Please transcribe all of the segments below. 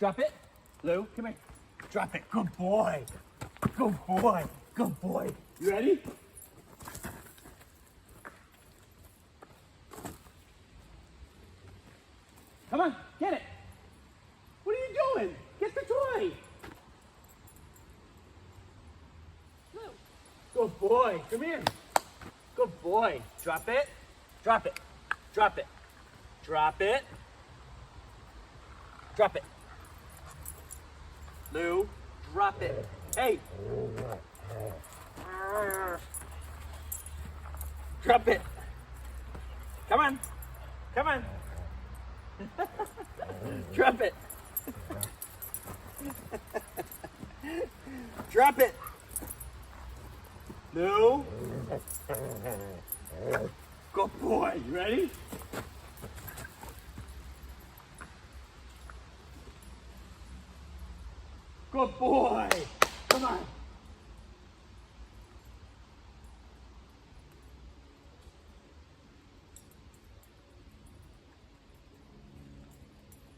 Drop it. Lou, come here. Drop it. Good boy. Good boy. Good boy. You ready? Come on, get it. What are you doing? Get the toy. Lou. Good boy. Come here. Good boy. Drop it. Drop it. Drop it. Drop it. Drop it. Lou, drop it. Hey. Drop it. Come on. Come on. Drop it. Drop it. Lou. Good boy. You ready? Good boy. Come on.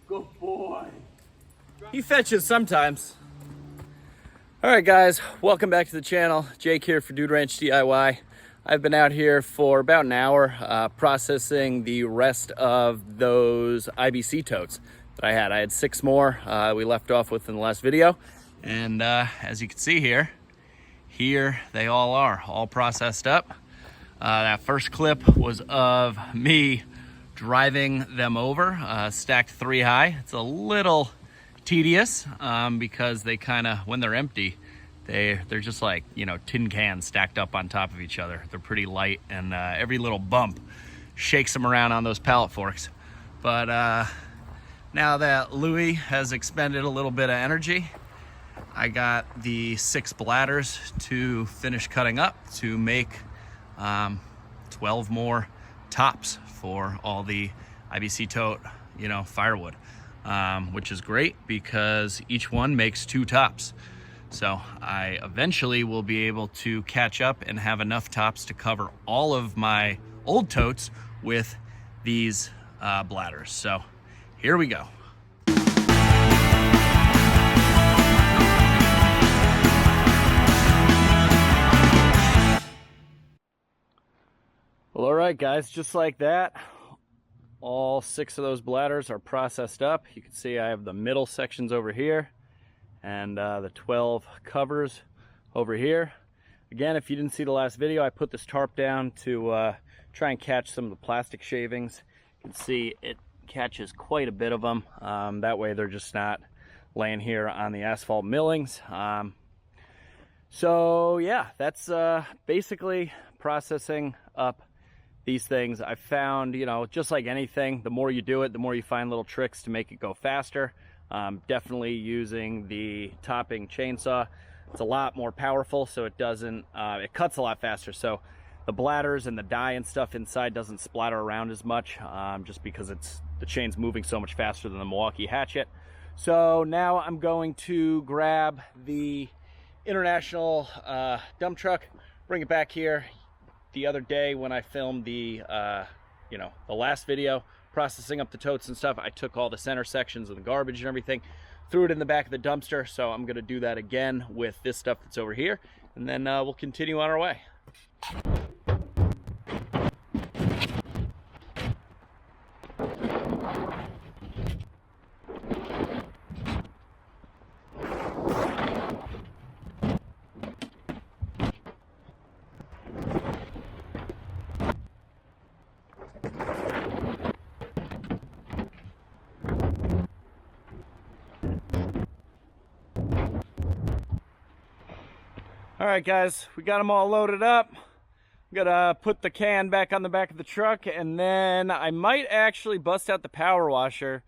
Good boy. He fetches sometimes. All right, guys, welcome back to the channel. Jake here for Dude Ranch DIY. I've been out here for about an hour processing the rest of those IBC totes that I had. I had 6 more we left off with in the last video. And as you can see here they all are, all processed up. That first clip was of me driving them over, stacked 3 high. It's a little tedious because they kind of, when they're empty, they're just like, you know, tin cans stacked up on top of each other. They're pretty light, and every little bump shakes them around on those pallet forks. But now that Louie has expended a little bit of energy, I got the 6 bladders to finish cutting up to make 12 more tops for all the IBC tote, you know, firewood, which is great because each one makes 2 tops. So I eventually will be able to catch up and have enough tops to cover all of my old totes with these bladders. So here we go. Well, all right, guys, just like that, all 6 of those bladders are processed up. You can see I have the middle sections over here and the 12 covers over here. Again, if you didn't see the last video, I put this tarp down to try and catch some of the plastic shavings. You can see it catches quite a bit of them. That way they're just not laying here on the asphalt millings. So yeah, that's basically processing up these things. I found, you know, just like anything, the more you do it, the more you find little tricks to make it go faster. Definitely using the topping chainsaw. It's a lot more powerful, so it doesn't, it cuts a lot faster. So the bladders and the dye and stuff inside doesn't splatter around as much, just because the chain's moving so much faster than the Milwaukee Hatchet. So now I'm going to grab the International dump truck, bring it back here. The other day when I filmed the you know, the last video processing up the totes and stuff, I took all the center sections and the garbage and everything, threw it in the back of the dumpster. So I'm gonna do that again with this stuff that's over here, and then we'll continue on our way. All right, guys, we got them all loaded up. I'm gonna put the can back on the back of the truck, and then I might actually bust out the power washer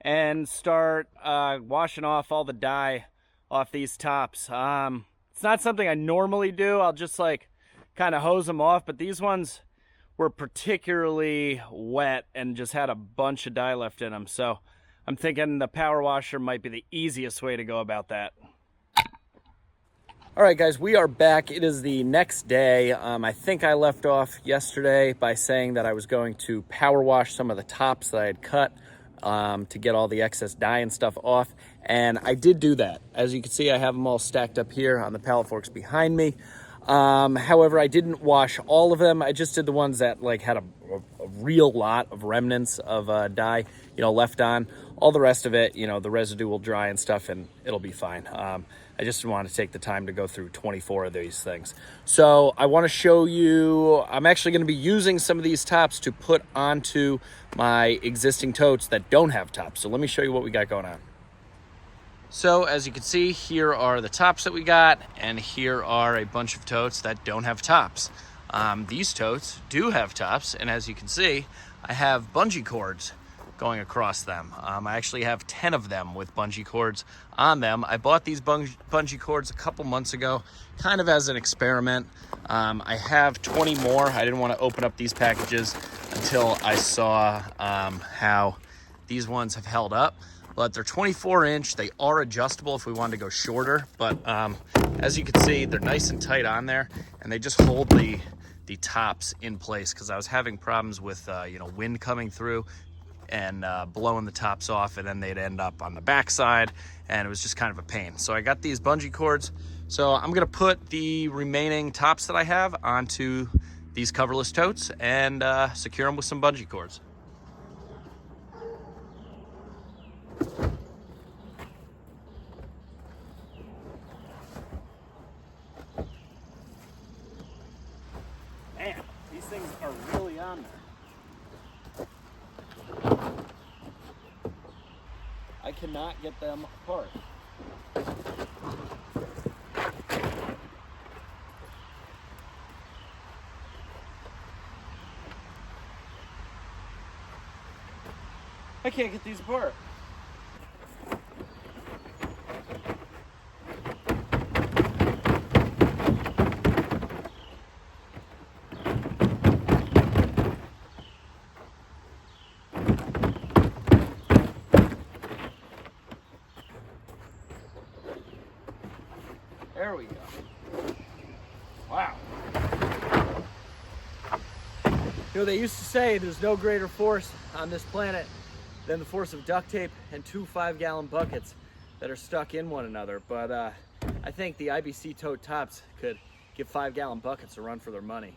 and start washing off all the dye off these tops. It's not something I normally do. I'll just like kind of hose them off, but these ones were particularly wet and just had a bunch of dye left in them. So I'm thinking the power washer might be the easiest way to go about that. All right, guys, we are back. It is the next day. I think I left off yesterday by saying that I was going to power wash some of the tops that I had cut to get all the excess dye and stuff off. And I did do that. As you can see, I have them all stacked up here on the pallet forks behind me. However, I didn't wash all of them. I just did the ones that like had a real lot of remnants of dye, left on. All the rest of it, the residue will dry and stuff, and it'll be fine. I just didn't want to take the time to go through 24 of these things. So I want to show you, I'm actually going to be using some of these tops to put onto my existing totes that don't have tops. So let me show you what we got going on. So as you can see, here are the tops that we got, and here are a bunch of totes that don't have tops. These totes do have tops, and as you can see, I have bungee cords going across them. I actually have 10 of them with bungee cords on them. I bought these bungee cords a couple months ago, kind of as an experiment. I have 20 more. I didn't want to open up these packages until I saw how these ones have held up. But they're 24-inch. They are adjustable if we wanted to go shorter. But as you can see, they're nice and tight on there, and they just hold the tops in place, because I was having problems with wind coming through and blowing the tops off, and then they'd end up on the backside, and it was just kind of a pain. So I got these bungee cords. So I'm gonna put the remaining tops that I have onto these coverless totes and secure them with some bungee cords. Man, these things are really on there. I cannot get them apart. I can't get these apart. There we go. Wow. They used to say there's no greater force on this planet than the force of duct tape and 2 5-gallon buckets that are stuck in one another. But I think the IBC tote tops could give 5-gallon buckets a run for their money.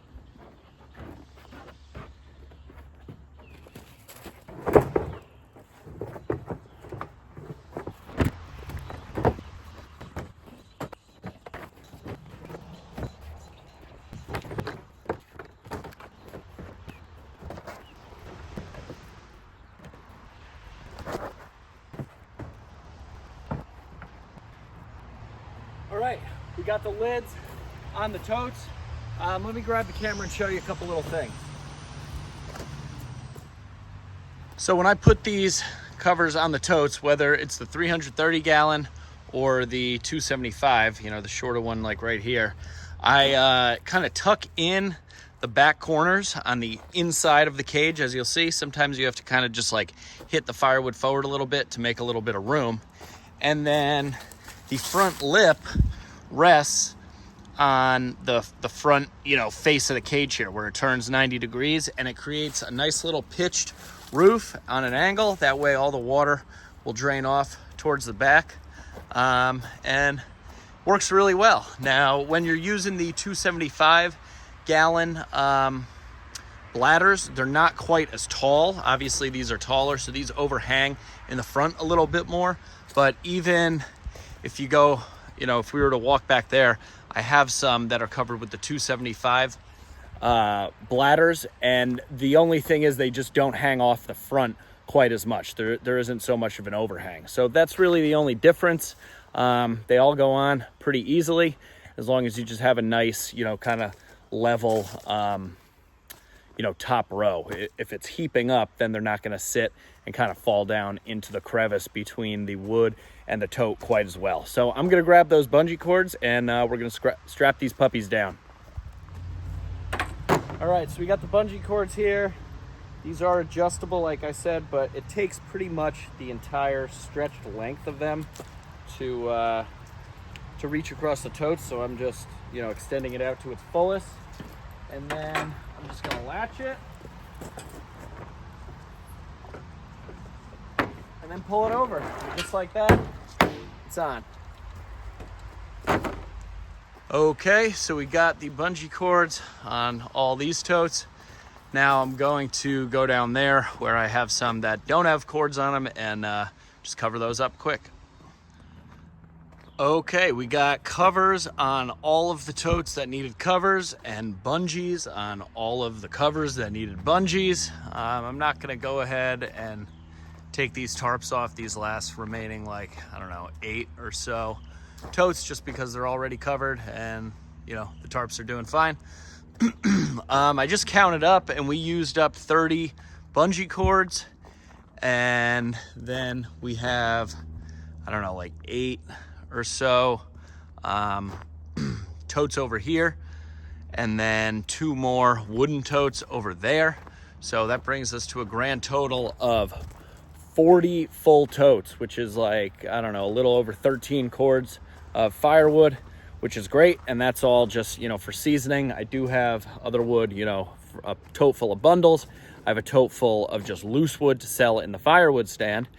All right, we got the lids on the totes. Let me grab the camera and show you a couple little things. So when I put these covers on the totes, whether it's the 330 gallon or the 275, the shorter one like right here, I kind of tuck in the back corners on the inside of the cage. As you'll see, sometimes you have to kind of just like hit the firewood forward a little bit to make a little bit of room. And then the front lip rests on the front, face of the cage here, where it turns 90 degrees, and it creates a nice little pitched roof on an angle. That way all the water will drain off towards the back, and works really well. Now, when you're using the 275 gallon bladders, they're not quite as tall. Obviously these are taller, so these overhang in the front a little bit more. But even if you go, if we were to walk back there, I have some that are covered with the 275 bladders, and the only thing is they just don't hang off the front quite as much. There isn't so much of an overhang. So that's really the only difference. They all go on pretty easily, as long as you just have a nice, kind of level, top row. If it's heaping up, then they're not going to sit and kind of fall down into the crevice between the wood and the tote quite as well. So I'm going to grab those bungee cords, and we're going to strap these puppies down. All right, so we got the bungee cords here. These are adjustable, like I said, but it takes pretty much the entire stretched length of them to reach across the totes. So I'm just, extending it out to its fullest. And then I'm just gonna latch it. and then pull it over. Just like that, it's on. Okay, so we got the bungee cords on all these totes. Now I'm going to go down there where I have some that don't have cords on them and just cover those up quick. Okay, we got covers on all of the totes that needed covers and bungees on all of the covers that needed bungees. I'm not gonna go ahead and take these tarps off these last remaining, like, I don't know, 8 or so totes, just because they're already covered and, you know, the tarps are doing fine. I just counted up and we used up 30 bungee cords, and then we have, I don't know, like 8 or so totes over here, and then 2 more wooden totes over there. So that brings us to a grand total of 40 full totes, which is like, I don't know, a little over 13 cords of firewood, which is great. And that's all just, you know, for seasoning. I do have other wood, you know, a tote full of bundles. I have a tote full of just loose wood to sell in the firewood stand.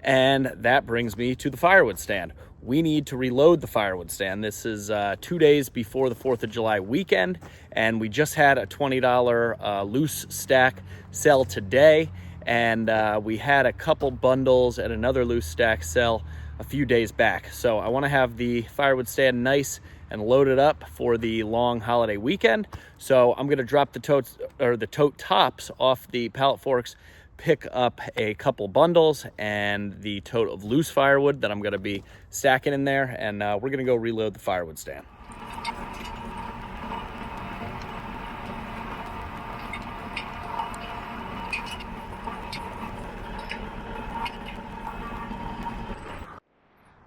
And that brings me to the firewood stand. We need to reload the firewood stand. This is 2 days before the 4th of July weekend, and we just had a $20 loose stack sell today, and we had a couple bundles at another loose stack sell a few days back. So I want to have the firewood stand nice and loaded up for the long holiday weekend. So I'm going to drop the totes, or the tote tops, off the pallet forks, pick up a couple bundles and the tote of loose firewood that I'm going to be stacking in there, and we're going to go reload the firewood stand.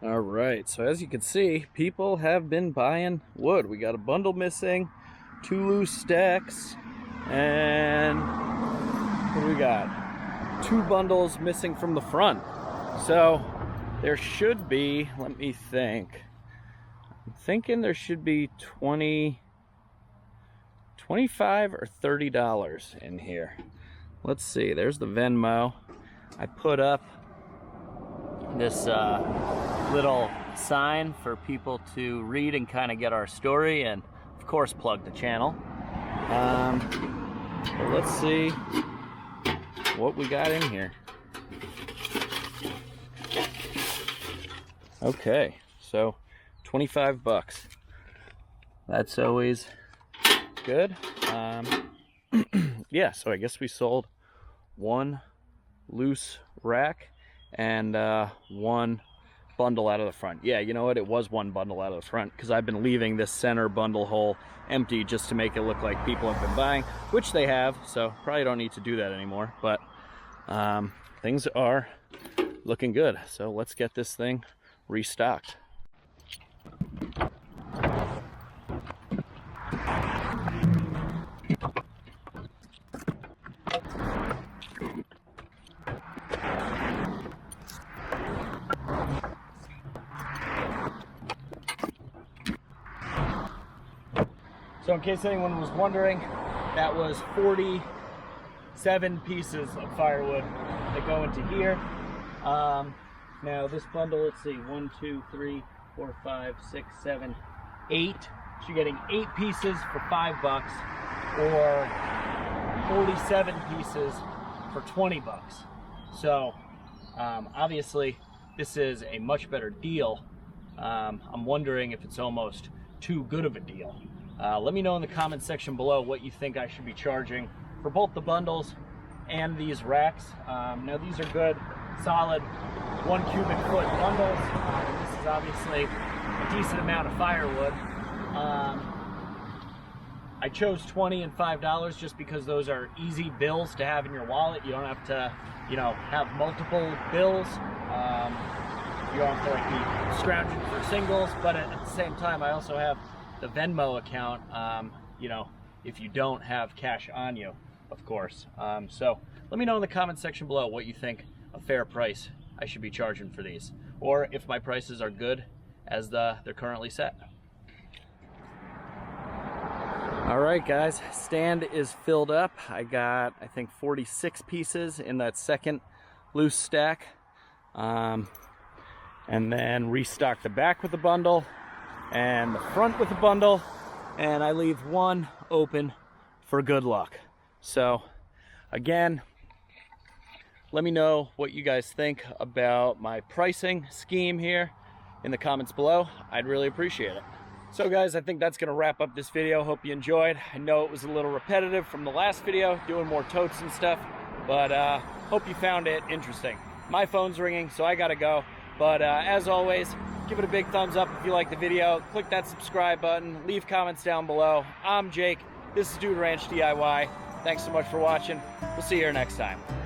All right, so as you can see, people have been buying wood. We got a bundle missing, 2 loose stacks, and what do we got? 2 bundles missing from the front. So there should be, let me think, I'm thinking there should be 25 or $30 in here. Let's see, there's the Venmo. I put up this little sign for people to read and kind of get our story, and of course plug the channel. So let's see what we got in here. Okay, so 25 bucks. That's always good. Yeah, so I guess we sold 1 loose rack and 1 bundle out of the front. Yeah, you know what? It was 1 bundle out of the front, because I've been leaving this center bundle hole empty just to make it look like people have been buying, which they have, so probably don't need to do that anymore. But things are looking good, so let's get this thing restocked. So in case anyone was wondering, that was 47 pieces of firewood that go into here. Now this bundle, let's see, 1, 2, 3, 4, 5, 6, 7, 8. So you're getting 8 pieces for $5, or 47 pieces for $20. So obviously this is a much better deal. I'm wondering if it's almost too good of a deal. Let me know in the comment section below what you think I should be charging for both the bundles and these racks. Now these are good, solid 1 cubic foot bundles. This is obviously a decent amount of firewood. I chose $20 and $5 just because those are easy bills to have in your wallet. You don't have to, you know, have multiple bills. You don't have to like be scrounging for singles, but at the same time, I also have the Venmo account, you know, if you don't have cash on you, of course. So let me know in the comment section below what you think a fair price I should be charging for these, or if my prices are good as they're currently set. All right, guys, stand is filled up. I got, I think, 46 pieces in that second loose stack. and then restock the back with a bundle and the front with a bundle, and I leave one open for good luck. So again, let me know what you guys think about my pricing scheme here in the comments below. I'd really appreciate it. So guys, I think that's gonna wrap up this video. Hope you enjoyed. I know it was a little repetitive from the last video, doing more totes and stuff, but hope you found it interesting. My phone's ringing, so I gotta go. But as always, give it a big thumbs up if you like the video. Click that subscribe button, leave comments down below. I'm Jake, this is Dude Ranch DIY. Thanks so much for watching. We'll see you here next time.